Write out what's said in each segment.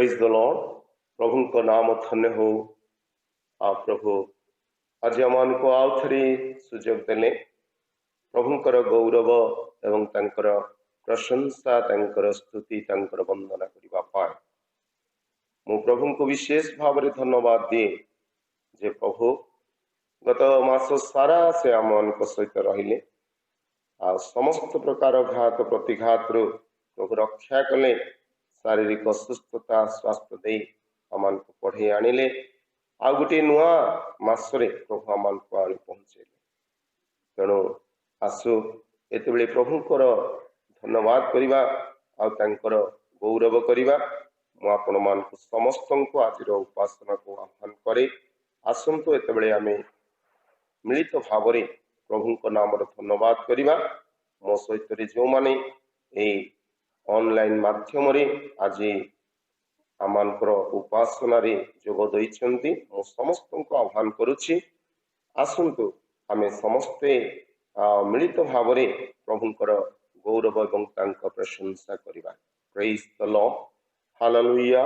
Praise the Lord. प्रभु को नाम धन्य हो। आ प्रभु आज आम को आउ थे सुजोग देले प्रभुंकर गौरव एवं तांकर प्रशंसा तांकर स्तुति तांकर वंदना करबा पाए मु प्रभु को विशेष भाव में धन्यवाद दिए जे प्रभु गत मास सारा से आम सहित रहिले आ समस्त प्रकार घात प्रतिघात रु प्रभु रक्षा कले शारीरिक असुस्थता स्वास्थ्य दे आम को पढ़े आनिले आ गोटे नुआ मासरे प्रभु आम को आनी पहुंचे तेणु आसु एत प्रभुंकर धन्यवाद करवा आर गौरव करवा मु आपण मान समस्त को आज उपासना को आह्वान करे आसतु एत आम मिलित भाव प्रभु नाम धन्यवाद करवा मो सहित जो माने ऑनलाइन माध्यम आज आमर उपासना रे जोग देइछंती मो समस्त को आह्वान करुछि आसतु आमे समस्ते मिलित भाव प्रभुंकर गौरव एवं तांका प्रशंसा करिबा। Praise the lord, hallelujah.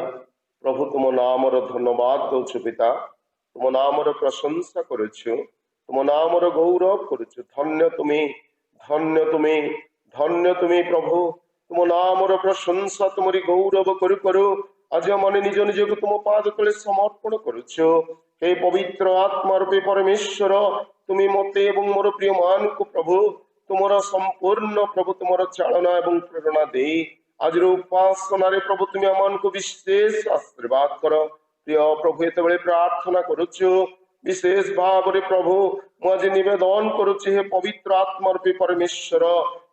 प्रभु तुम नामर धन्यवाद दउछु पिता, तुम नामर प्रशंसा करुछु, तुम नामर गौरव करुछु। धन्य तुम्हें, धन्य तुम्हें, धन्य तुम्हें प्रभु। तुम नामर प्रशंसा तुमरी गौरव करू करू आज मैंने निज निज को तुम पाद तले समर्पण करुछ। हे पवित्र आत्मा रूपी परमेश्वर तुम्हें मते एवं मोर प्रिय मान को प्रभु तुमर संपूर्ण प्रभु तुमर चालना एवं प्रेरणा दे आज उपासना रे प्रभु तुम्हें आम को विशेष आशीर्वाद कर। प्रिय प्रभु एत प्रार्थना करुछ विशेष भाव रे प्रभु मुझे निवेदन करुछ हे पवित्र आत्मा रूपी परमेश्वर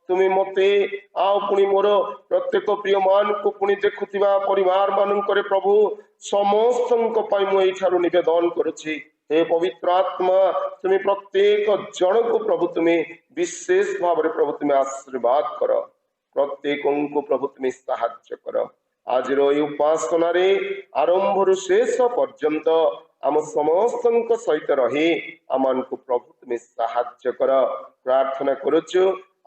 तुम्हें मते आउ पुणी मोर प्रत्येक प्रिय मान को पुणी देखुवा परिवार मान प्रभु समस्त मुझे निवेदन करुछि हे पवित्र आत्मा तुम्हें प्रत्येक जन को प्रभु तुम्हें विशेष भाव में प्रभु तुम्हें आशीर्वाद कर। प्रत्येक को प्रभु तुम्हें साहाय्य कर। आज उपासना रे आरंभ रु शेष पर्यंत आम समस्त सहित रही आम को प्रभु तुम्हें साहाय्य कर। प्रार्थना करुच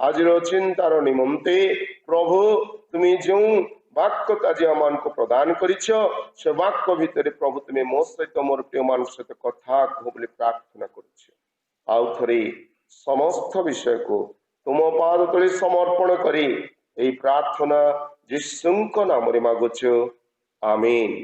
आज चिंतार निमंते प्रभु तुम्हें जो वाक्य आज आम को प्रदान करिछ से वाक्य भितर प्रभु तुम्हें मो सहित मोर प्रिय मान सहित कथा कह बोली प्रार्थना करुछ। आउ थरे समस्त विषय को तुम पाद तले समर्पण करी ए प्रार्थना यीशुंक नाम रे मागुछ, आमीन।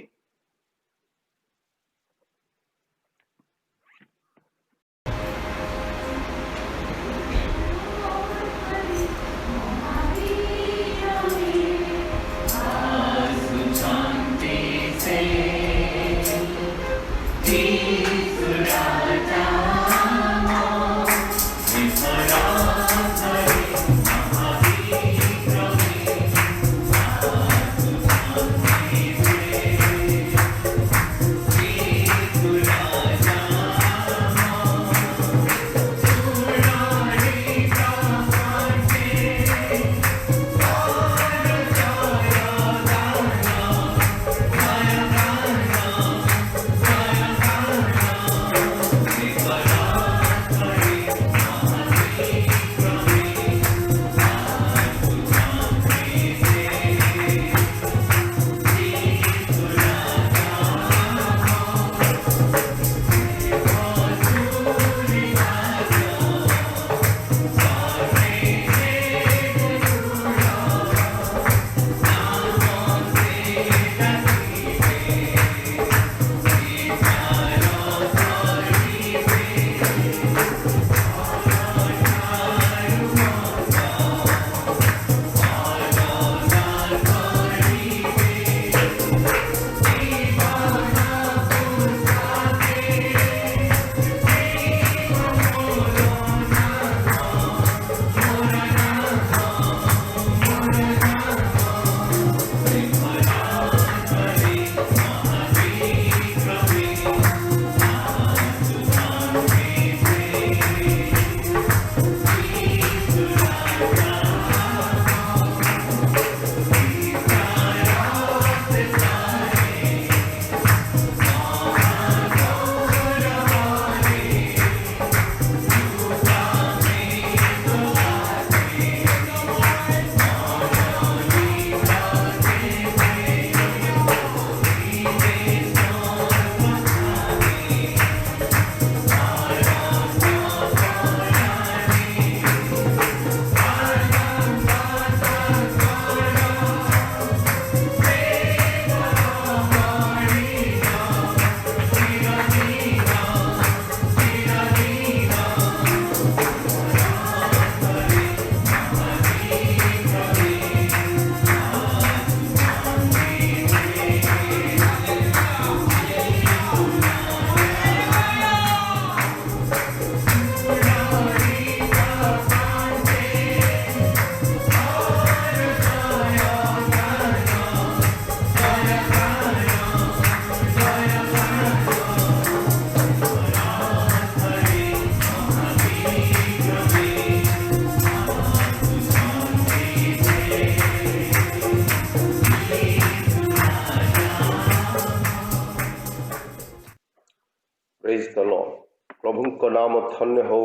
Praise the Lord. प्रभु को नाम धन्य हो।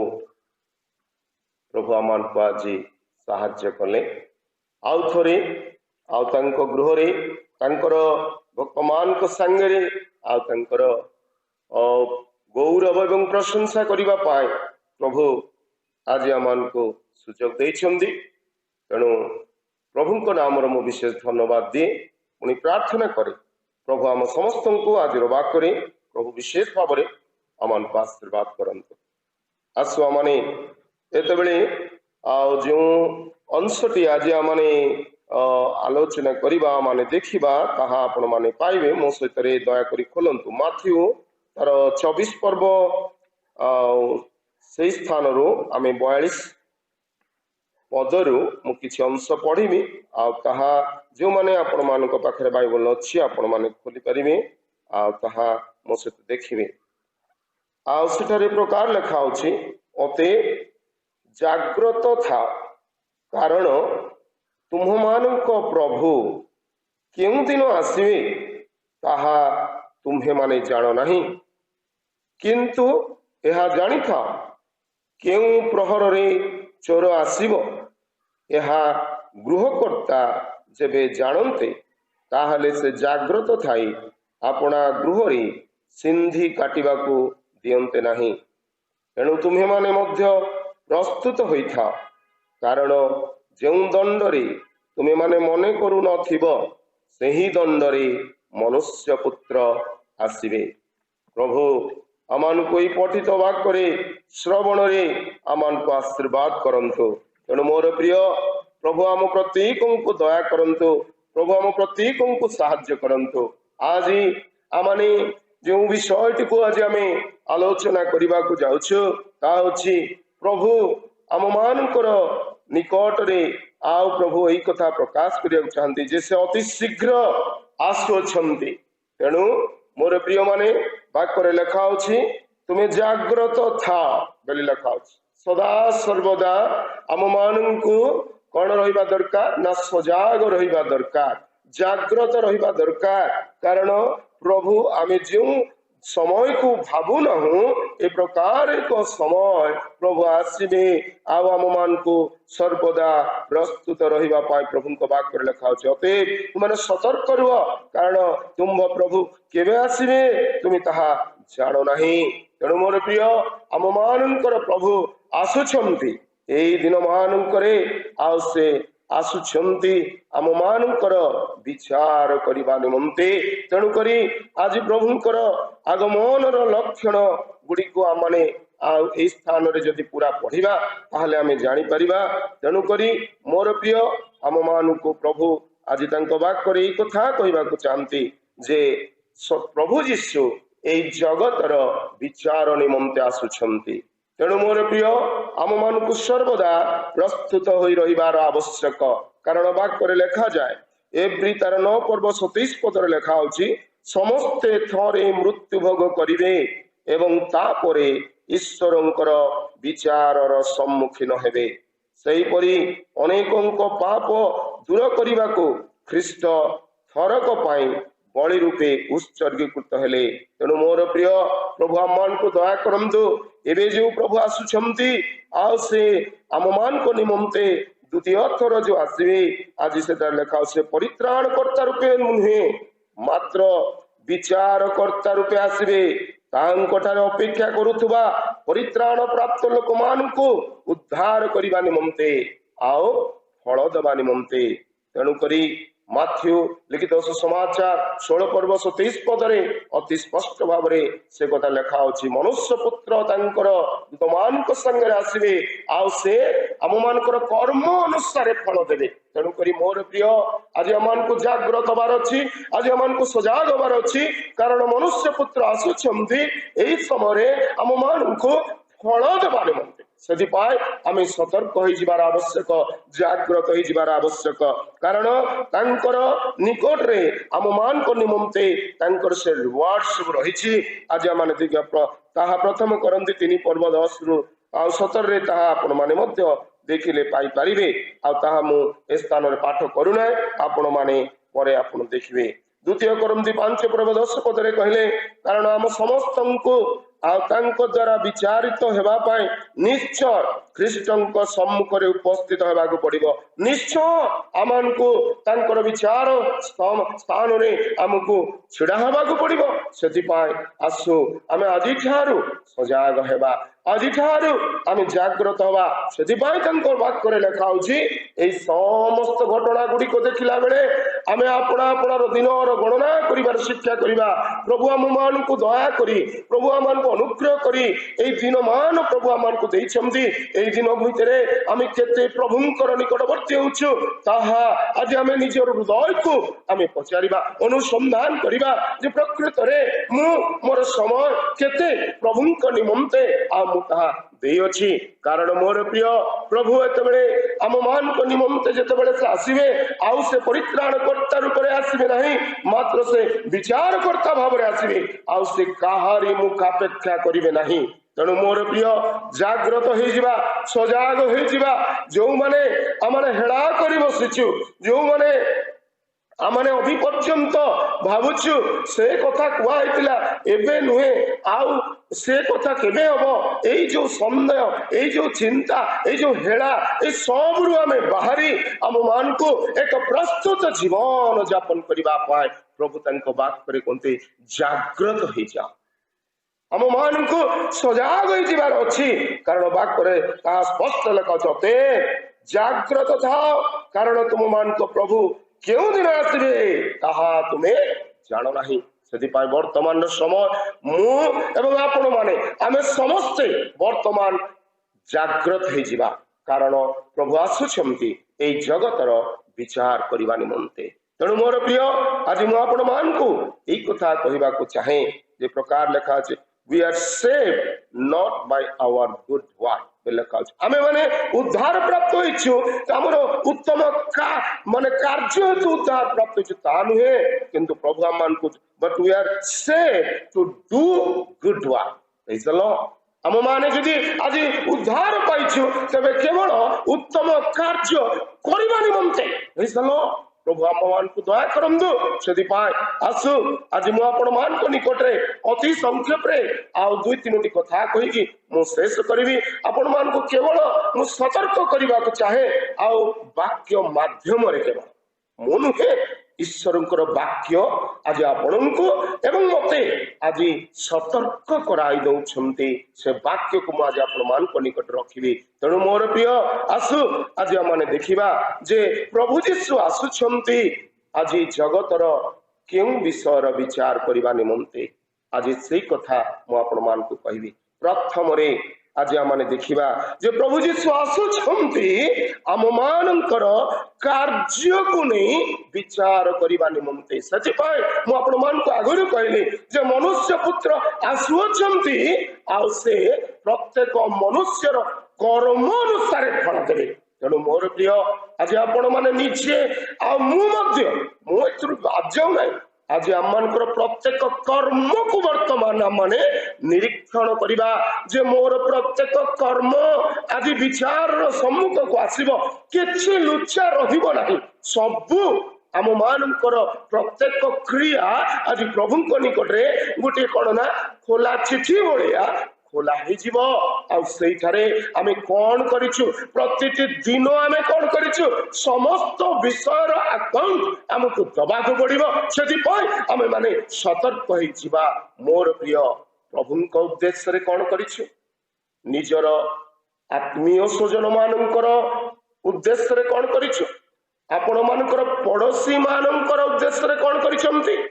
प्रभु आम को आज साहाय्य कले आउ थे गृह भक्त मान सांगे गौरव एवं प्रशंसा करने प्रभु आज आम को सुजोग देते। तेणु प्रभु को नाम मु विशेष धन्यवाद दिए। पुणी प्रार्थना करे प्रभु आम समस्त को आज वाक प्रभु विशेष भाव में आम को आशीर्वाद करंतु। आसु आमने एतबेले जो अंशटी आज आमने आलोचना करवा माने देखा ताहा आपण माने पाइबे। मो सहित दयाकोरी खोलंतु माथ्यू तार 24 पर्व से स्थान रू आम 42 पदरू मुझे अंश पढ़ी आहा जो मैंने आपण मान पाखे बाइबल अच्छी आपण मैंने खोली पारे आहा मो सहित देखिए। आठारे प्रकार लिखा अते जाग्रत था कारण तुम मान प्रभु केउ दिन आसवे ताहा तुम्हें माने जान नहीं, किंतु यह जानी था केउ प्रहर रे चोर आसीबो यह गृहकर्ता जेबे जानते ताहले से जाग्रत थाई अपना गृह रे सिंधी काटिबा को दियंते नहीं। तेणु तुम्हें माने मध्य प्रस्तुत होइथा कारण जो दंडरे तुम्हें माने मने करू नथिबो सेही दंडरे मनुष्य पुत्र आसीबे। प्रभु आमान को पठित वाक्य श्रवण रे आमान को आशीर्वाद करंतु। तेणु मोर प्रिय प्रभु आम प्रत्येक को दया करंतु। प्रभु आम प्रत्येक को साहाय्य करंतु। आज आमने जो विषयटी को आज आम आलोचना करने को जाऊँ ताकि प्रभु आम मानकर निकट रे आओ प्रभु यही कथा प्रकाश करने चाहती जे से अति शीघ्र आसुअछंती। तेणु मोर प्रिय माने वाक्य लिखा तुम्हें जाग्रत था बोली लिखा सदा सर्वदा आम मान को कौन रहिबा दरकार ना सजाग रहिबा दरकार, जाग्रत रहिबा दरकार। कारण प्रभु आमे जो समय को भावु नहु ए प्रकार एक समय प्रभु आसवे आम मान को सर्वदा प्रस्तुत रहिबा पाई प्रभु को वाक्य लिखा अतएव तुमने सतर्क रुह कारण तुम प्रभु केबे आसवे तुम ताहा जान नहीं। तेणु मोर प्रिय आम मानकर प्रभु आसुछंती एई दिन मानकरे आउ से आसुछंती आम मानकर विचार करबा निमंते। तेणु करी आज प्रभुंकर आगमन लक्षण गुड़ी को आमने ए स्थान रे जदि पूरा पढ़िबा ताहले आमे जानि परिबा। तेणु करी मोर प्रिय आम मान को प्रभु आज तांको वाक्य रे कथा कहबा को चाहती जे प्रभु यीशु ए जगतर विचार निमंते आसुछंती। तेणु मोर प्रिय आम मान को सर्वदा प्रस्तुत हो रहिबार आवश्यक। कारण वाक्य लिखा जाए एवरी तार 9 पर्व 27 पदर लिखा समस्ते थरे मृत्यु भोग करिवे एवं तापरे ईश्वरंकर विचारर सम्मुखीन हेबे। सेहीपरि अनेकों पाप दूर करने को ख्रीष्ट थरक पाई बलि रूपे उत्सर्गीकृत हेले। तेणु मोर प्रिय प्रभु आम मान को दया करंतु। एबे जो प्रभु आसुछंती आ से आम मान को निमंते द्वितीय थर जो आसवे आज से लिखा से परित्राण कर्ता रूपे नुहे मात्र विचार कर्ता रूपे आसवे अपेक्षा करुवा परित्राण प्राप्त लोक मान को उद्धार करने निमंते आओ फल दबा निमंते। तेणुकरी माथ्यू लिखित समाचार 16 पर्व 27 पदरे अति स्पष्ट भाव से कथा लिखा मनुष्य पुत्र तांकर दूतमान संगे आसवे आउ से आम मानकर कर्म अनुसार फल देवे। तेणुकरी मोर प्रिय आज आम को जाग्रत हबार अच्छी आज आम को सजाग हबार अच्छी कारण मनुष्य पुत्र आसुछंती एई समय आम मान को फल देवार निमंते। से आम सतर्क हो आवश्यक जाग्रत हो आवश्यक कारण तांकर निकट रे आम मान को निमंते तांकर से रिवार्ड सब रही। आज आम ताहा प्रथम करंती 3 पर्व 10 रु 17 रे ताहा आपण माने मध्य देखिले पाई परिबे आ मु ए स्थान रे पाठ करूना आपण माने परे आपण देखिबे। द्वितीय करंती 5 पर्व 10 पदरे कहले कारण आम समस्त को द्वारा विचारित हेबा पाई निश्चय ख्रीष्टଙ୍କ सम्मुखରେ उपस्थित हेबाकु पड़िबो। निश्चय आमनको तांकर विचार स्थान रे हमको छिड़ा हेबाकु पड़िबो। सेति पाई आसु आमे आदि ठारू सजाग हेबा, आदि ठारू आमे जागृत हेबा। सेति पाई तांकर वाक्ୟରେ लेखा होची एई समस्त घटना गुडी को देखिला बेले आमे अपना अपना दिनर गणना करिबार शिक्षा करिबा। प्रभु आम मानकु दया करी, प्रभु आम मानकु अनुग्रह करी एई दिन मान प्रभु आम मानकु देइछंती। एई दिन भितरे आमे केते प्रभुंकर निकटवर्ती होछु ताहा आज आमे निजर हृदय को आमे पचारिबा, अनुसंधान करिबा जे प्रकृत रे मु मोर समय केते प्रभुंक निमंते आ मु ताहा देइछि। कारण मोर प्रिय प्रभु एतबेले आम मानक निमंते जेतबेले से आसीबे आउ से परित्राण कर्ता रूप रे आसीबे नहीं, मात्र से विचार कर्ता भाव रे आसीबे आउ से काहारी मुख अपेक्षा करिवे नहीं। तेणु मोर प्रिय जागृत हो जावा, सजाग हो जावा। जो माने आमने हेड़ा करी बसिछु, जो माने आमने अभी पर्यंत भावुछु से कथा कुआ होइतिला एबे नुहे आउ से कथा केबे हबो, एई जो संदेह, एई जो चिंता, एई जो हेड़ा, ए सब रु आमे बाहरी आम मान को एक प्रस्तुत जीवन यापन करिबा पाए प्रभु तांको बात करे कोनते जागृत हो जा, आम मान को सजाग हो जीवार अछि। कारण बात करे ता स्पष्ट लेखा छते जागृत थाओ, कारण तुम मान को प्रभु क्यों दिन आसबे ताहा तुम्हें जानो नहीं। सेदिपाई वर्तमान समय मु एवं आपण माने आमे समस्ते वर्तमान जागृत हो जिबा। कारण प्रभु आसुछंती एई जगतर विचार करिबा निमंते। तेणु मोर प्रिय आज मु आपण मान को एई कथा कहिबा को चाहे जे प्रकार लेखा अछि we are saved not by our good work लेखा अछि। आमे माने उद्धार प्राप्त होइछु हमरो उत्तम का माने कार्य हेतु उद्धार प्राप्त होइछु ता नुहे, किंतु प्रभु हम मान को but we are saved to do good work। praise the Lord। हम माने जदि आज उद्धार पाइछु तबे केवल उत्तम कार्य करिबा निमंते। praise the Lord। प्रभु आम मान को दया करंदु। सेति पाए आसु आज मु आपण मान को निकट रे अति संक्षेप रे आ दुई तीनोटी कथा कहिकी मु शेष करबी। आपण मान को केवल मु सतर्क करबा को चाहे आ वाक्य माध्यम रे केवल मु नुहे ईश्वरंकर वाक्य आज आपणको एवं मते आज सतर्क कराई दउछंती। से वाक्य को आज आपण मान को निकट रखिबी। तेणु मोर प्रिय आसु आज माने देखिबा जे प्रभु यीशु आसुछंती आज जगतर केउ विषय विचार करबा निमंते। आज से कथा मु आपण मान को कहबी। प्रथम रे आज आमने देखिबा जे प्रभु यीशु आसुछंती आम मानकर कार्य को नहीं विचार करबा निमंते। सच पाए मु आपण मान को आगुरु कहली जे मनुष्य पुत्र आसुछंती आ से प्रत्येक मनुष्यर कर्म अनुसार फल देबे। तेणु मोर प्रिय आज आपण माने निजे आ मु मध्य मु एतरु आज्ञा नै आज आम प्रत्येक कर्म को वर्तमान माने निरीक्षण करिबा जे मोर प्रत्येक कर्म आज विचार सम्मुख को आसीबो, किछि लुचा रहिबो नाही। सबु आम मानकर प्रत्येक क्रिया आज प्रभु निकट रे गोटे कौन ना खोला चिठी भलिया खोला हो आमे कौन करिछु प्रतिटी दिन आमे कौन करिछु समस्त विषय अकाउंट आमको दबाक पड़िबो। सेति पय आमे माने सतर्क होई जिबा। मोर प्रिय प्रभुଙ୍କ उद्देश्य रे कौन करिछु निजर आत्मीय स्वजन मानकर उद्देश्य रे कौन करिछु आपण मानकर पड़ोसी मानकर उद्देश्य रे कौन करिसंती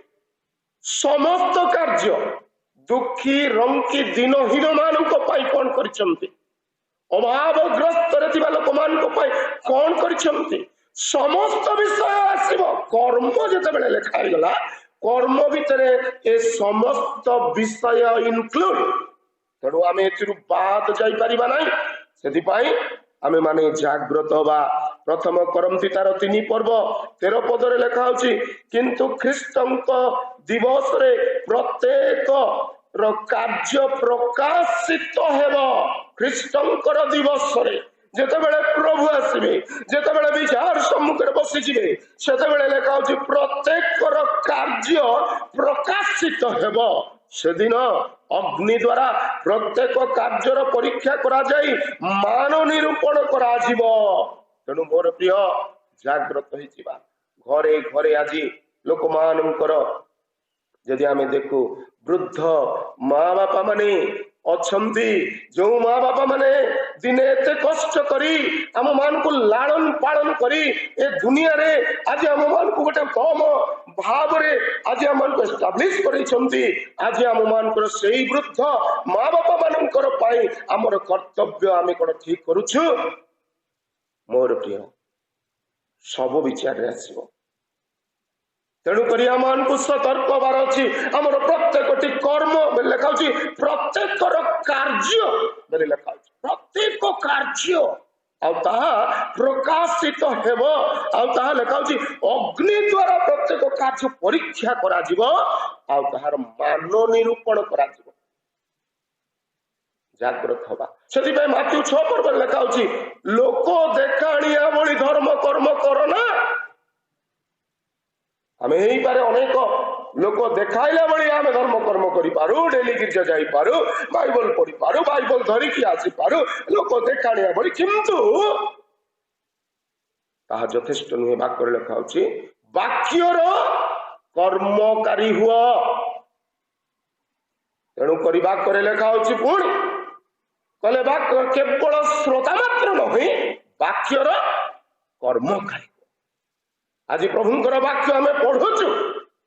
समस्त कार्य दुखी रंकी दिनहीन मानक पाई कौन करिसंती अभावग्रस्त रहतिबा लोक मानक पाई कौन करिसंती समस्त विषय आसीबो। कर्म जेतेबेले लेखाई गला कर्म भितरे ए समस्त विषय इनक्लूड। तेणु आमे एथिरु बाद जाई परिबा नाही। सेति पाई आमे माने जागृत होबा। प्रथम करंती तार 3 पर्व 13 पदरे लेखा होची किंतु ख्रीष्टंक दिवस रे प्रत्येक रो कार्य प्रकाशित हेबो। ख्रीष्टंकर दिवस रे जेतेबेले प्रभु आसीबे जेतेबेले विचार सम्मुख रे बसि जिवे सेतेबेले लेखा होची प्रत्येक रो कार्य प्रकाशित हेबो। सेदिन अग्नि द्वारा प्रत्येक कार्यर परीक्षा करा जाई मान निरूपण करा जीवो। तेणु मोर प्रिय जाग्रत होइजिबा। घरे घरे आज लोक मानकर जदि आमे देखु वृद्ध माँ बापा माने अछंती, जो माँ बापा माने दिने एते कष्ट करी आम मान को लालन पालन करी ए दुनिया रे आज आम मान को गोटे कम भाव रे आज आम मान को एस्टाब्लिश करिसंती। आज आम मान को सेही वृद्ध माँ बापा मानकर पाई हमर कर्तव्य आमे कोन ठीक करूछु। मोर प्रिय सब विचार रे आसीबो। तेणुक सतर्क हबार अच्छी आमर प्रत्येक कर्म लिखा प्रत्येक कार्य लिखा प्रत्येक कार्य प्रकाशित हेब लिखा अग्नि द्वारा प्रत्येक कार्य परीक्षा करा मान निरूपण करा जाग्रत हवा से माथ्यू 6 पर्व लिखा लोक देखाणिया भली धर्म कर्म करना। आमे ही पारे अनेक लोक देखाइला बळी आमे धर्म कर्म करि पारु, डेली गिरजा जाई पारु, बाइबल पढि पारु, बाइबल धरि कि आसी पारु, लोक देखाणिया बळी किंतु ताहा यथेष्ट नुहे। वाक्य लिखा अछि वाक्यर कर्मकारी हुआ। तेणु करि वाक्य लिखा अछि पुणी कहले वाक्य केवल श्रोता मात्र नहे वाक्यर कर्मकारी। आज प्रभुंकर वाक्य आमे पढ़ुचु,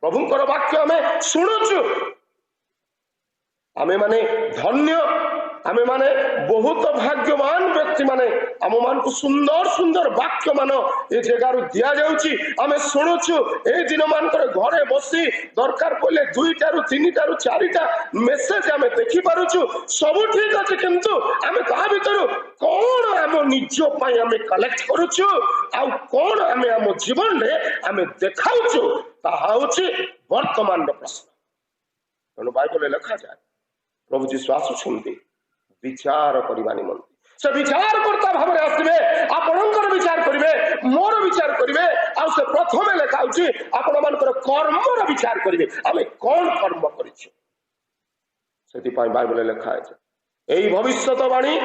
प्रभुंकर वाक्य आमे शुणुचु, आमे माने धन्य, आमे माने बहुत भाग्यवान व्यक्ति माने आम मान को सुंदर सुंदर वाक्य मान ए जगार दिया जाउची। आमे शुणुचु ए दिन मानकर घरे बसी दरकार पड़े 2टा रु 3टा रु 4टा मेसेज आमे देखि पारुचु। सब ठीक अछि किंतु आमे कहा भीतर कौन आम निज पई आमे कलेक्ट करूचु आ कौन आमे आम जीवन रे आमे देखाउचु ताहा होची वर्तमान प्रश्न। तेणु बाइबल लिखा जाए प्रभु जी आसुछंती विचार करबा निमंते से विचार करता भाव में आसबे, आपणकर विचार करिवे, मोर विचार करिवे आ से प्रथमे लिखा होची आपण मानकर कर्मर विचार करिवे आमे कोन कर्म करिछु। सेति पई बाइबल लिखा है एई भविष्यवाणी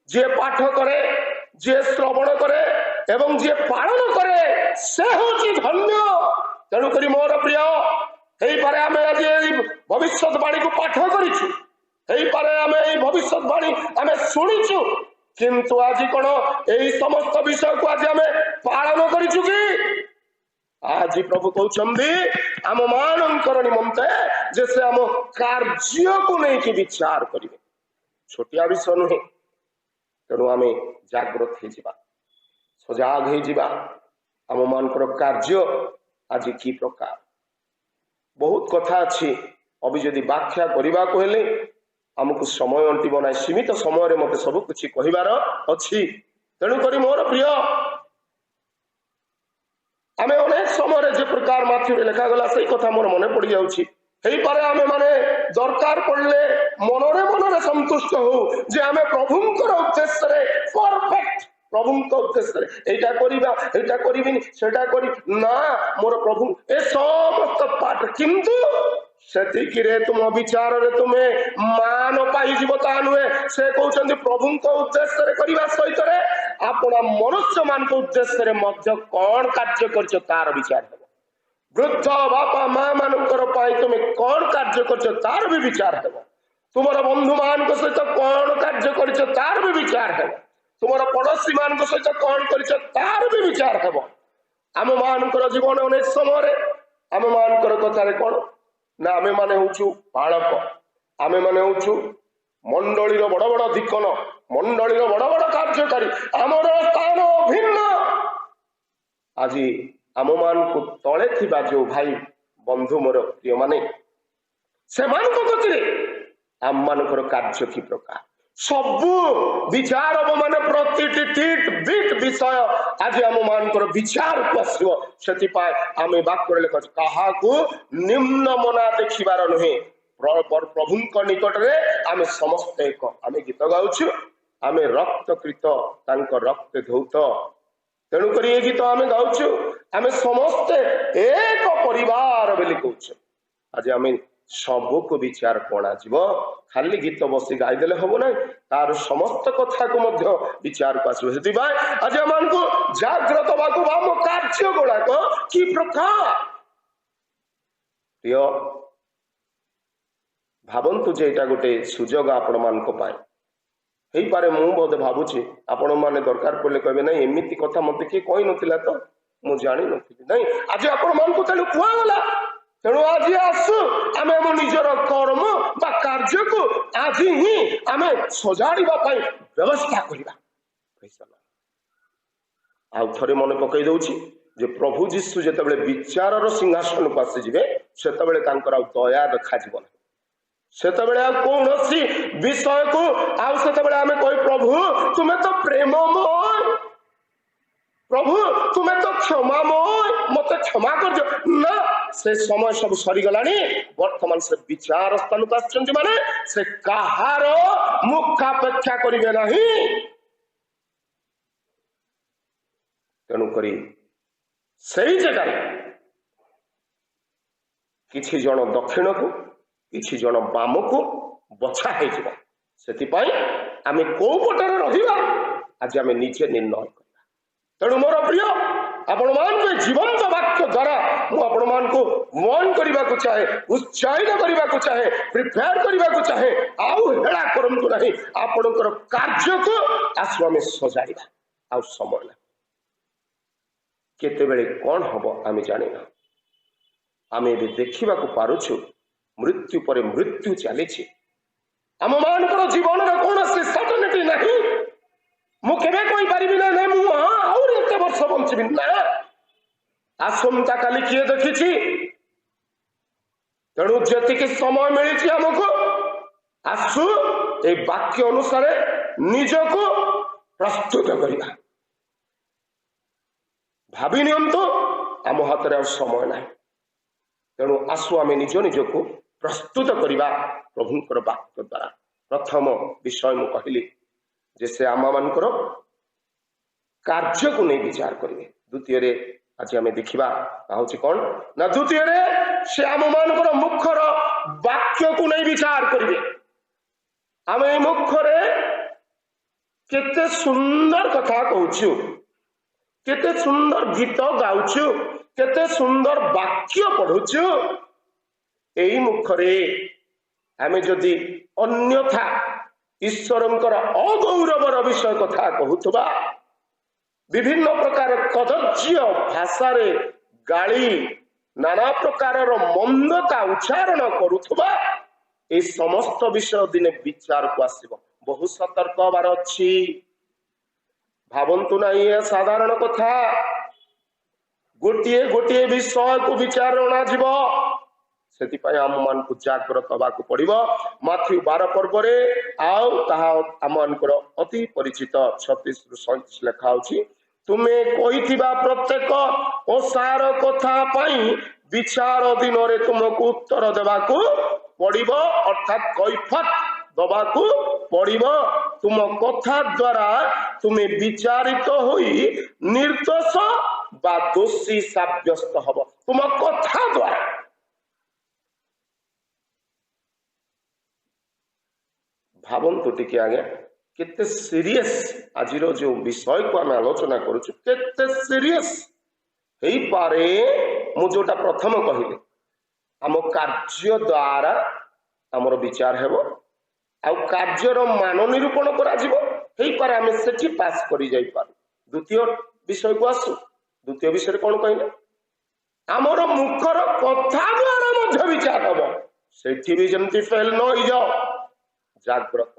जे पाठ करे, जे श्रवण करे एवं जे पालन करे से होची धन्य। तेणु करी मोर प्रिय एई पारे आमे आज भविष्यवाणी को पाठ करिछु, एई पारे आमे भविष्यवाणी आमे सुनिछु, किंतु आज कौन यही समस्त विषय को आज आमे पालन करिछु कि आज प्रभु कहउछंदी आम मानकर निमंते जे से आम कार्य को नहीं कि विचार करिवे। छोटिया विषय नुहे। तेणु आमे जागृत हो जिबा, सजाग हो जिबा। आम मानकर कार्य आज की प्रकार बहुत कथा अछि। अभी जदि व्याख्या करबा को हेले आमको समय अंटिब ना, सीमित समय रे मते सब कुछ कहिबार अछि। तेणु करी मोर प्रिय आमे अनेक समय जे प्रकार माथ्यू लिखा गला सही कथा मोर मने पड़ी जाउछि। हेई पारे आमे माने दरकार पड़ले मनरे संतुष्ट हो जे आमे प्रभुंकर उद्देश्य रे परफेक्ट, प्रभुंकर उद्देश्य रे एटा करिबा, एटा करिबिनी, सेटा करि ना मोर प्रभु ए समस्त पाठ किंतु सेतिकी रे तुम विचार रे तुमे मान पाई जीवता नुहे। से कहउछंती प्रभु को उद्देश्य रे करिबा सहित रे आपना मनुष्य मान को उद्देश्य रे मध्य कोन कार्य करछ तार विचार हेबो। वृद्ध बापा मां मानकर पाई तुमे कोन कार्य करछ तार भी विचार हेबो। तुमर बंधु मान को सहित कोन कार्य करछ तार भी विचार हेबो। तुमर पड़ोसी मान को सहित कोन करछ तार भी विचार हेबो। आम मानकर जीवन अनेक समय रे आम मानकर कथा रे कोन ना आमे माने होचु बालक, आमे माने होचु मंडली रो बड़ बड़ दिक्कन, मंडली रो बड़ बड़ कार्यकारी, आमर स्थान भिन्न। आज आम मान को तले थिबा जो भाई बंधु मोर प्रिय माने से मान को कतिरे आम मानकर कार्य की प्रकार सबु विचार माने प्रतिटी टीट बीट विषय आज आम मानकर विचार को आसीबो। सेति पाए आमे वाक्य लेख कहा को निम्न मना देखिबार नहे प्रभुंक निकट रे आमे समस्त एक। आमे गीत गाउछु आमे रक्तकृत तांक रक्त धौत। तेणु करी ए गीत आमे गाउछु आमे समस्त एक परिवार बोली कहउछु। आज आमे सबको विचार को खाली गीत बसी गाईदेले हम ना तार समस्त कथा को विचार को आसो आज आम जाग्रत आम कार्य गुड़ाक कि प्रकार प्रिय भावतु जे एटा गोटे सुजोग आपण मानक पाए पारे मु बोधे भावुची आपण माने दरकार पड़े कहे ना एमती कथा मत किए कही नथिला तो मु जानी नथिली नहीं आज आपण मानक तेणु कुआगला तेणु आज आसु आम आम निजर कर्म बा कार्य को आज ही आम सजाड़ा व्यवस्था करवा आउ थे मन पकई दौची जे प्रभु जीशु जिते विचार सिंहासन को आसीजे से दया देखा सेतबेले कौन विषय को आम कही प्रभु तुम्हें तो प्रेममय प्रभु तुम्हें तो क्षमामय मत क्षमा कर ना से समय सब सरीगला बर्तमान से विचार स्थान को आसछन्ति माने से कहार मुखापेक्षा करिवे नाही तेणुक सही जगह किछि जन दक्षिण को किछि जन बाम को बछा है आम कौ पटर रहा आज आम निजे निर्णय करवा तेणु मोर प्रिय आपण मान जीवंत वाक्य द्वारा मुझे मान को मन करने को चाहे उत्साहित करने को चाहे प्रिपेयर करने को चाहे आउ हेला करंतु नहीं आपणकर कार्य को आसु आम सजाड़ा आ समय ना केतेबेले कौन हम आम जानी ना आम ए देखा पारुछु मृत्यु पर मृत्यु चली आम मान जीवन में कौन सर्टेनिटी नहीं मुझे कहीपरि ना नहीं मुझे वर्ष बंचबी ना आसंता काली किए देखी तेणु जी समय मिली आमको आसु ए वाक्य अनुसार निजको प्रस्तुत करवा भावी नियंतु आम हाथ में समय ना तेणु आसु आम निज निजको प्रस्तुत करवा प्रभुंकर वाक्य द्वारा प्रथम विषय मु कहली जे से आम मानकर कार्य को नहीं विचार करेंगे द्वितीय आज आम देखा हूँ कौन ना द्वितीय से आम मानकर मुखर वाक्य को नहीं विचार करेंगे आम मुखर केते सुंदर कथा कहूँ केते सुंदर गीत गाउछु केते सुंदर वाक्य पढ़ुछु एई मुखरे आमे जदि अन्यथा ईश्वरंकर अगौरवर विषय कथा कहूथबा विभिन्न प्रकार कदर्ज्य भाषा रे गाली नाना प्रकार मंदता उच्चारण करुथबा ए समस्त विषय दिने विचार को आसीबो बहुत सतर्क हबार अछि भावंतु नहीं है साधारण कथा गोटे गोटे विषय को विचार अणाजिब से आम मान को जाग्रत हवा पड़ो माथ्यू 12 पर्व आम अति परिचित 36 रु 37 लेखा तुम्हें कही प्रत्येक ओसार कथा विचार दिन में तुमको उत्तर देवाकू पड़ो अर्थात कैफत दबाकू पड़ो तुम कथा द्वारा तुम्हें विचारित होई निर्दोष बा दोषी साब्यस्त हब तुम कथा द्वारा भावंतु टिके आगे केते सीरियस आज जो विषय को आम आलोचना करुचु केते सीरियस हेई पारे मु जोटा प्रथम कहली आम कार्य द्वारा आमर विचार हेबो आ कार्यर मान निरूपण करा आम से पास कर द्वितीय विषय को आसु द्वितीय विषय कौन कहले आमर मुखर कथा द्वारा विचार हम से भी जमती फेल न हो जाओ जाग्रत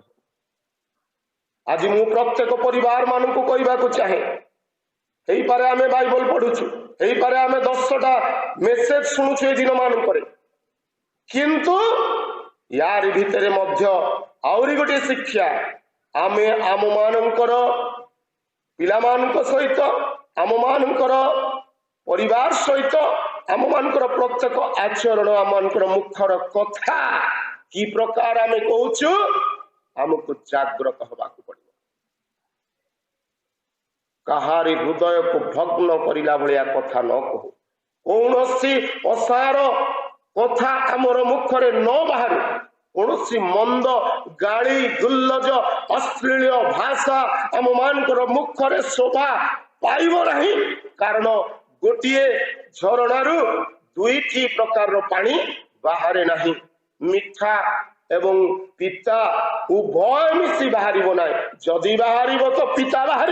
आज मु प्रत्येक परिवार मान को कहवाक चाहे यही पारे आमे बाइबल पढ़ुछु यही पारे आमे 10टा मेसेज शुणुछु दिन मानक किंतु यार भितर मध्य आउरी गोटे शिक्षा आमे आम मानकर पिला मानक सहित आम मानकर परिवार सहित आम मानकर प्रत्येक आचरण आम मानकर मुखर कथा कि प्रकार आमे कहूछु आमको जाग्रत हवा पड़ो कहारी हृदय को भग्न करला भाया कथा न कहू कौन असार कथा आमर मुखरे न बाहर कौन मंद गाली गुल्लज अश्लील भाषा आम मानकर मुखरे शोभा पाइब नहीं। कारण गोटे झरणारू दुईटी प्रकार पानी बाहरे नहीं। मिठा एवं पिता उभय मिसी बाहर ना। जदि बाहर तो पिता बाहर,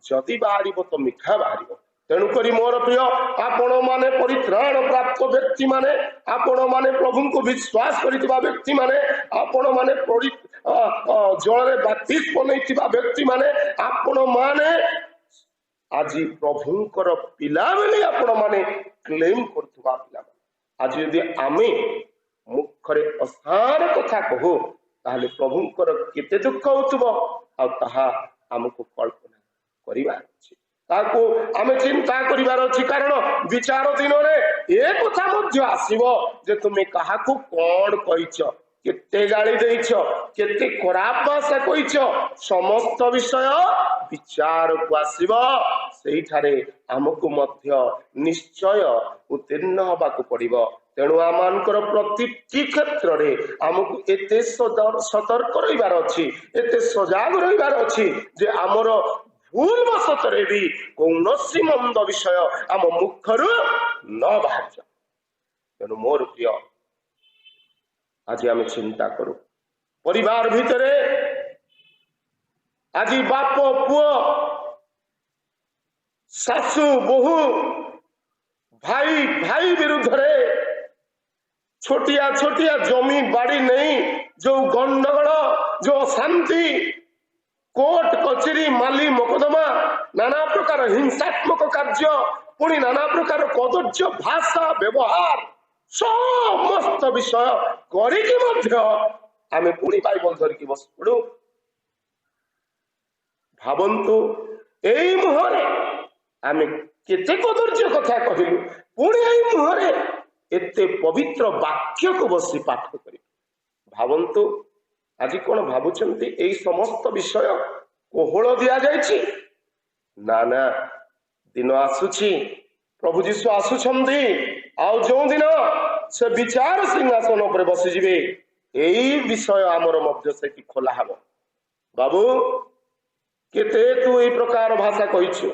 जदि बाहर तो मिठा बाहर। तेणुक मोर प्रिय आपण माने परित्राण प्राप्त व्यक्ति माने, आपण माने प्रभु को विश्वास करितबा व्यक्ति माने, आपण माने जल बाप्तिस्म नैतिबा व्यक्ति माने, आपण माने आज प्रभुंकर पिला बेले आपण माने क्लेम करथुबा पिला। आज यदि आमे मुखरे असार कथा कहू ताहले प्रभुंकर केते दुख होतबो आ ताहा हमको कल्पना करिबा अछि, ताको आमे चिंता करिबार अछि। कारण विचार दिन रे ए कथा मध्य आसीबो जे तुमे काहाकू कोन कहिछ, केते गाली देइछ, केते खराब भाषा कहिछ, समस्त विषय विचार को आसीबो। सेहिठारे हमको मध्य निश्चय उत्तीर्ण होबाकू पड़िबो। तेणु आमानकर प्रतिटी क्षेत्र रे हमको एते सतर्क रहिबार अछि, एते सजाग रहिबार अछि जे हमर भूल बसतरे भी कौनसी मंद विषय आम मुखर न बाहर जाए। तेणु मोर प्रिय आज आम चिंता करूँ परिवार भितरे आज बाप पुओ सासू बहु भाई भाई विरुद्ध रे छोटिया छोटिया जमी बाड़ी नहीं जो गंडगोल जो शांति कोर्ट कचेरी माली मोकदमा नाना प्रकार हिंसात्मक कार्य पुणी नाना प्रकार कदर्य भाषा व्यवहार समस्त विषय करिकी मध्य आमे पुणी बाइबल धरिकी बस पड़ू। भावंतु एई मुहरे आमे केते कदर्य कथा कहिलु, पुणी एई मुहरे एते पवित्र वाक्य को बसी पाठ करी। भावंतु आज कौन भावुंट यही समस्त विषय कोहल दि जाइए ना ना दिन आसुची प्रभु जीशु आसुछंती आउ जो दिन से विचार सिंहासन पर बसीजिबे यही विषय आमर मध्य से खोला हब। बाबू केते तू यही प्रकार भाषा कहिछु,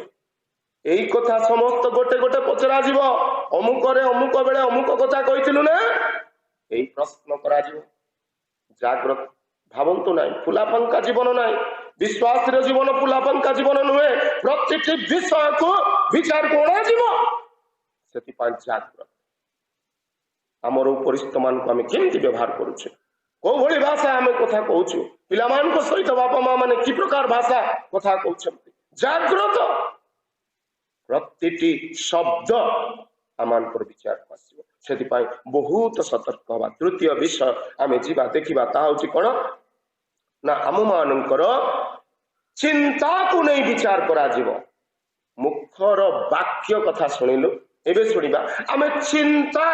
यही कथा समस्त गोटे गोटे पचरा जीव अमुक बेले अमुक कथा कहिथिलु ना, यही प्रश्न करा जीव। जाग्रत भावंतु ना फुलाफंका जीवन ना, विश्वास जीवन फुलाफंका जीवन नुहे, प्रत्येक विषय को विचार कोणा जीव से जाग्रत। आमर उपरिस्थ मान को आम केमती व्यवहार करुचे, कौ भली भाषा आम कथा कहूँ, पिला सहित बापा माँ मैंने कि प्रकार भाषा कथा कहते, जाग्रत प्रत्येक शब्द आम विचार को आसो। से बहुत सतर्क हवा। तृतीय विषय आम जीवा देखा ताकि कौन ना आम मानकर चिंता को नहीं विचार करा जीव। मुखर वाक्य कथा शुणिलु, एबे शुणिबा आम चिंता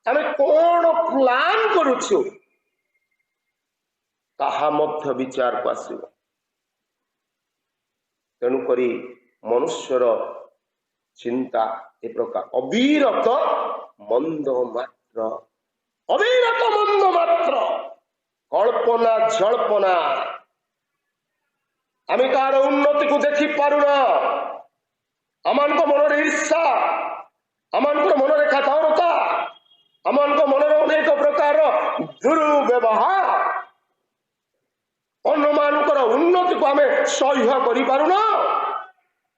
आम कौन प्लान करुछु ताहा मध्य विचार को आसो। तेणुक मनुष्यर चिंता ए प्रकार अविरत मंद मात्र, अविरत मंद मात्र कल्पना जल्पना। आम कार उन्नति को देखी पारुना, आमान मन ईर्षा, आमान मन कठोरता, आमान मन अनेक प्रकार दुर्व्यवहार, अन्य मानकर उन्नति को आम सह्य करि पारुना।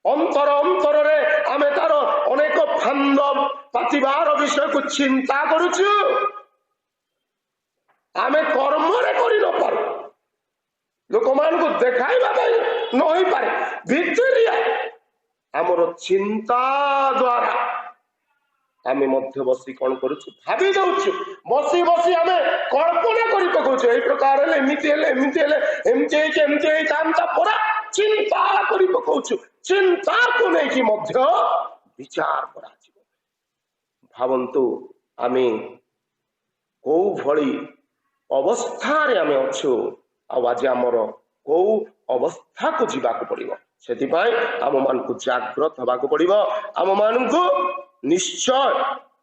अंतर अंतर रे आमे तार अनेक फांद पातिबार विषय को चिंता करुचु, आमे कर्म रे करि न पारु, लोक मान को देखाइबा न होई पारे, भितरिया आमर चिंता द्वारा आमे मध्य बसी कौन करुचु भावी जाउछु, बसी बसी आमे कल्पना करि पकौछु एई प्रकार हेले एमिति हेले एमिति हेले एमिति हेई तांता परा चिंता करि पकौछु। चिंता को नहीं मध्य विचार करा। भावंतु आमे कौ भली अवस्था रे आमे अच्छु, आज आमर कौ अवस्था को जीवाक पड़िबो। सेति आम मान को जाग्रत हबाक पड़िबो, आम मान को निश्चय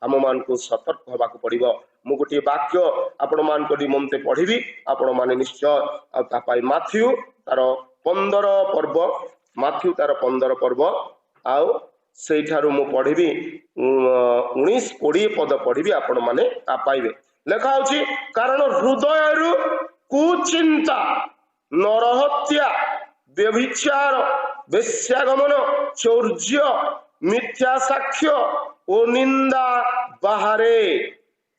आम मान को सतर्क होगा पड़ो। मु गोटे वाक्य आपण मान निमंते पढ़ी आपण मैंने निश्चय माथ्यू तार 15 पर्व माथ्यू तार 15 पर्व आउ से मु पढ़ी 19-20 पद पढ़ी आपण मैंने पाइबे। लेखा होची कारण हृदय कुचिंता नरहत्या व्यभिचार वेश्यागमन चौर्य मिथ्या साक्ष्य ओ निंदा बाहरे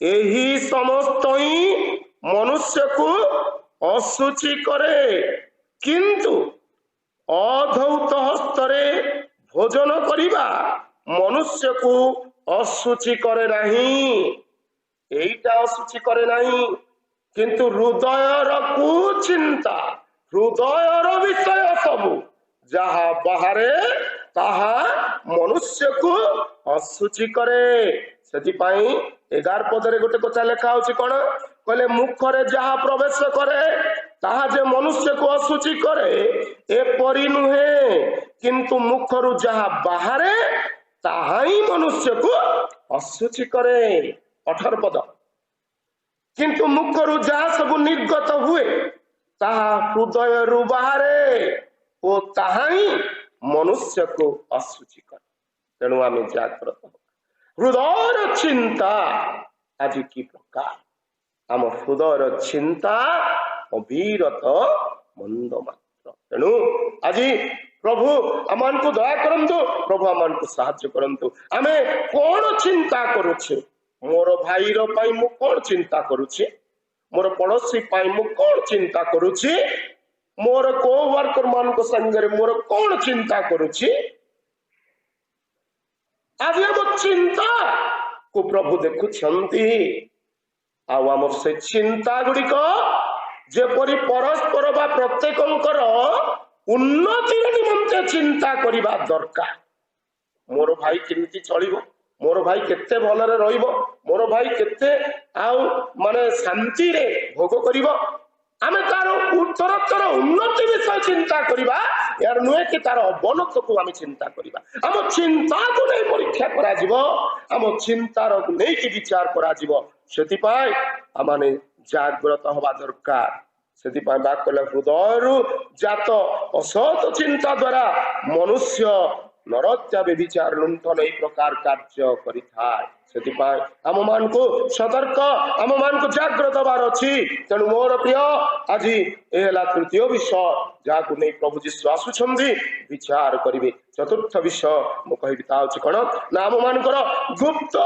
यही समस्त ही मनुष्य को अशुचि करे किंतु अधौत हस्तरे भोजन करिबा मनुष्य को अशुचि करे नहीं। एटा अशुचि करे नहीं किंतु हृदयर कुचिंता हृदयर विषय सबू जहा बाहरे ताहा मनुष्य को अशुचि करे। सेति पाई 11 पदरे गोटे कथा लेखा होची कोन कहले मुखरे जहा प्रवेश करे ताहा जे मनुष्य को अशुचि करे एपरि नुहे किंतु मुखरु जहा बाहरे ताहा ही मनुष्य को अशुचि करे। 18 पद किंतु मुखरु जहा सब निर्गत हुए ताहा हृदय रु बाहरे ओ ताहा ही मनुष्य को अशुचि करे। तेणु आम जाग्रत हृदय चिंता आज की प्रकार आम हृदय चिंता अविरत मंद मात्र। तेणु आज प्रभु आमान को दया करंतु प्रभु आमान को साहाय्य करंतु। आमे कौन चिंता करुछे मोर भाई रो पाई मु कौन चिंता करुछे मोर पड़ोसी पाई मु कौन चिंता करुछे मोर को वर्कर मान को संगे मोर कौन चिंता करुछे। आज हम चिंता को प्रभु देखुछंती आम से चिंता गुड़िक जेपरी परस्पर बा प्रत्येकंकर उन्नति निमंते चिंता करिबा दरकार। मोर भाई केमिति चलिबो मोर भाई केते भलरे रहिबो मोर भाई केते आउ माने शांति रे भोग करिबो आमे तार उत्तरोत्तर उन्नति विषय चिंता करिबा यार नुहे कि तार अवनत को आमे चिंता करिबा। आम चिंता को नहीं परीक्षा करा जिवो आम चिंतार को नहीं कि विचार करा जिवो। सेति पाई आमाने जागृत हवा दरकार। सेति पाई बात कले हृदय जात असत चिंता द्वारा मनुष्य नरत्या व्यभिचार लुंठन एई प्रकार कार्य करिथाय। सेति पाई आम मान को सतर्क आम मान को जागृत हबार अछि। तेणु मोर प्रिय आज एला तृतीय विषय जहाँ को नहीं प्रभु जीशु आसुछंदी विचार करिवे। चतुर्थ विषय मु कहि ताउछि कोन ना आम मानकर गुप्त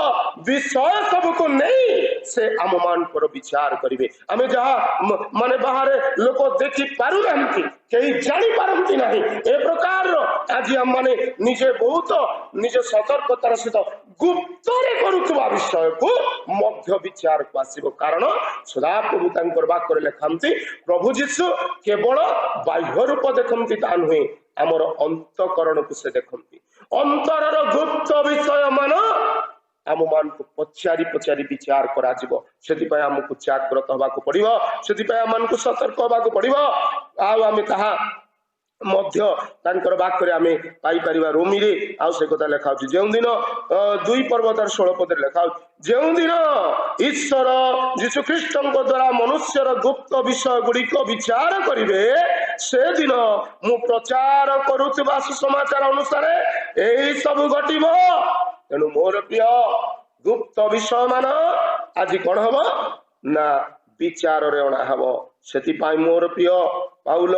विषय सब को नहीं से आम मानकर विचार करिवे। आमे जहाँ माने बाहर लोक देखि पारु नांती कई जानी पारंती नहीं ए प्रकार आज हम माने निजे बहुत निजे सतर्कतार सहित गुप्त रे करुवा विषय को मध्य विचार को आसीबो। कारण सदा प्रभु तांकर वाक्य लेखांती प्रभु जीशु केवल बाह्य रूप देखंती ता नुहे आमर अंतकरण को से देखंती अंतरर गुप्त विषय मान आम मान को पचारि पचारि विचार करा जिवो। सेति पय हमकु जागृत होबा को पड़िबो सेति पय हमन को सतर्क होबा को पड़िबो। आ आमे ताहा मध्य तांकर वाक्य आमे पाई परिबा। रोमी रे आ से कथा लेखा होची जेउ दिन 2 पर्व 16 पद लेखा होची जेउ दिन ईश्वर यीशु ख्रीष्टଙ୍କ द्वारा मनुष्यर गुप्त विषय गुडी को विचार करिवे से दिन मु प्रचार करूतबा सुसमाचार अनुसार एई सब घटिबो। तेणु मोर प्रिय गुप्त विषय मान आज कौन हम ना विचार रे अणा हम। सेति पाई मोर प्रिय पाउल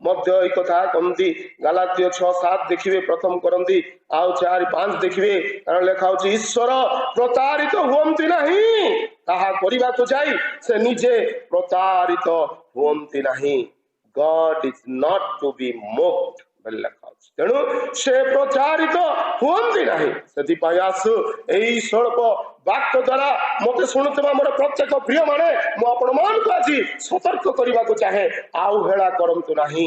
मध्य एक कथा कहती गलातिय 6-7 देखिए प्रथम करती आउ 4-5 देखिए कारण लेखा होची ईश्वर प्रतारित हुअंती नहीं ताहा करिबा को जाई से निजे प्रतारित हुअंती नहीं। God is not to be mocked लेखा होची। तेणु से प्रचारित हुअंती नहीं सेति पाई आसु एई स्वल्प वाक्य द्वारा मते शुणुतबा मोर प्रत्येक प्रिय माने मु आपण मान को आज सतर्क करबा को चाहे आउ हेला करंतु नाही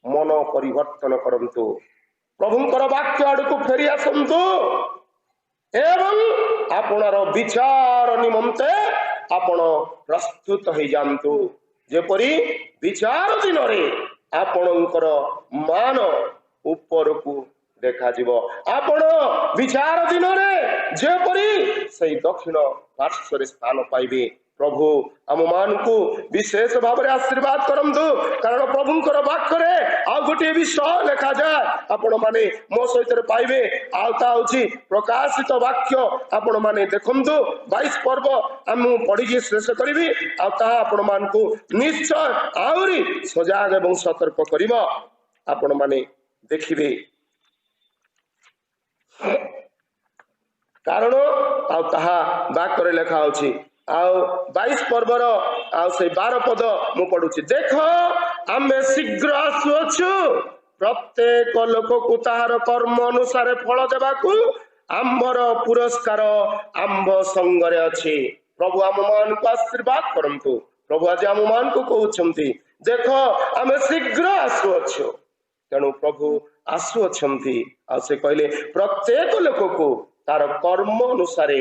मन परिवर्तन करंतु प्रभुंकर वाक्य आडको फेरी आसंतु एवं आपणर विचार निमंते आपण प्रस्तुत हो जांतु जेपरी विचार दिन रे आपणकर मान ऊपर को देखा जीवो आपण विचार दिन में जेपरी से दक्षिण पार्श्व स्थान पाइबे प्रभु आम मान को विशेष भाव में आशीर्वाद करंतु कारण प्रभुंकर वाक्य आ गोटे विषय लिखा जाए आपण माने मो सहित पाइबे आउता होची प्रकाशित वाक्य आपण माने देखंतु 22 पर्व आम पढ़ी शेष करी आउता आपण मान को निश्चय आउरी सजाग एवं सतर्क करिबो आपण माने देखिबे कारण वाक्य लिखा होची आउ 22 पर्वर आउ से 12 पद मु पढ़ुची देख आमे शीघ्र आसुअछु प्रत्येक लोक को ताहार कर्म अनुसार फल देबाकू आंबर पुरस्कार आंब संगरे अछि प्रभु आम मान को आशीर्वाद करंतु प्रभु आज आम मान को कहउछंती देख आमे शीघ्र आसुअछु तेणु प्रभु आसुअछंती आ से कहले प्रत्येक लोक को तार कर्म अनुसार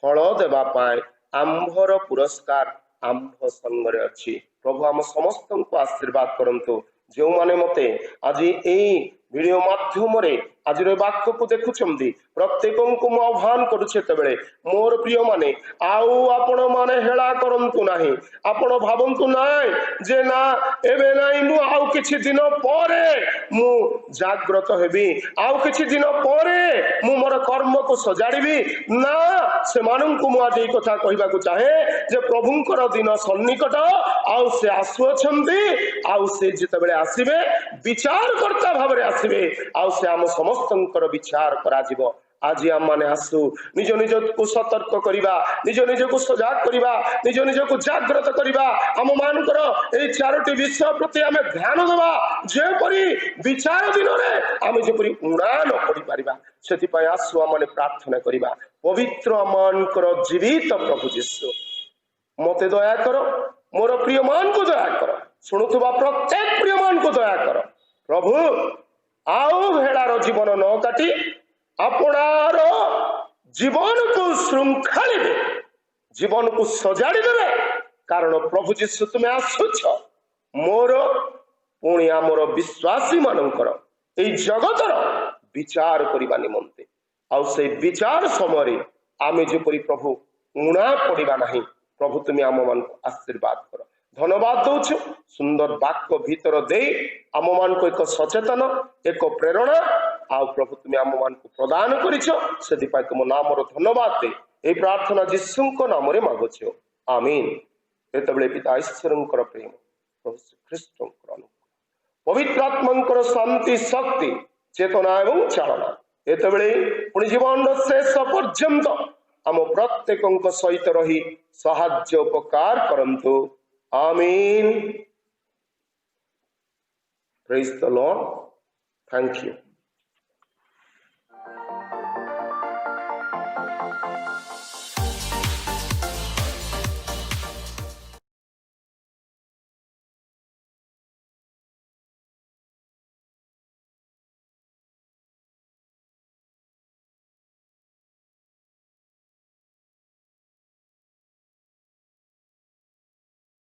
फल देबा पाए आंभर पुरस्कार आंभ संगरे अछि प्रभु आम समस्त को आशीर्वाद करंतु जो माने मते आज एई वीडियो माध्यम रे आज वाक्य को देखुछंती प्रत्येक को मु आह्वान करूछे तबेले मोर प्रिय माने आउ आपण माने हेला करंतु नाही आपण भाबंतु नाही जे ना एबे नाही मु आउ किछि दिन परे मु जागृत हेबी आउ किछि दिन परे मु मोर कर्म को सजाड़ीबी ना से मानन को मु आज ए कथा कहबा को चाहे जे प्रभुंकर दिन सन्निकट आउ से आसुछंती आउ से जेतबेले आसीबे विचार करता भाव रे आसीबे आउ से आम समस्तंकर विचार करा जीवो आज आम माने आसु निज निज को सतर्क करिबा निज निज को सजाग करिबा निज निज को जागृत करिबा आम मानकर ए चारोटी विषय प्रति आमे ध्यान देबा जेपरि विचार दिन रे आमे जेपरि उड़ा न पड़ी परिबा सेति पय आसु आम माने प्रार्थना करिबा पवित्र मानकर जीवित प्रभु यीशु मते दया करो मोर प्रिय मान को दया करो सुनुथुबा प्रत्येक प्रिय मान को दया करो प्रभु आउ भेड़ार जीवन न काटी आपणार जीवन को श्रृंखलिबे जीवन को सजाड़ी देवे कारण प्रभु जीशु तुम्हें आसुछ मोर पुणी आमर विश्वासी मानकर एई जगतर विचार करबा निमंते आउ से विचार समय आमे जेपरि प्रभु उणा पड़िबा नाही प्रभु तुम्हें आम मान को आशीर्वाद करो धन्यवाद दौछु सुंदर वाक्य भीतर दे आम मान को एक सचेतन एक प्रेरणा आ प्रभु तुम्हें आम मान को प्रदान करिछो सेति पाई तुम नाम रो धन्यवाद दे ए प्रार्थना यीशुंको नाम रे मागुछु आमीन एतबेले पिता ईश्वरंकर प्रेम प्रभु ख्रीष्टंकर अनुग्रह पवित्र आत्मांकर शांति शक्ति चेतना एवं चालना एतबेले पुनि जीवन शेष पर्यंत आम प्रत्येक सहित रही साहाय्य उपकार करंतु आमीन praise the Lord thank you.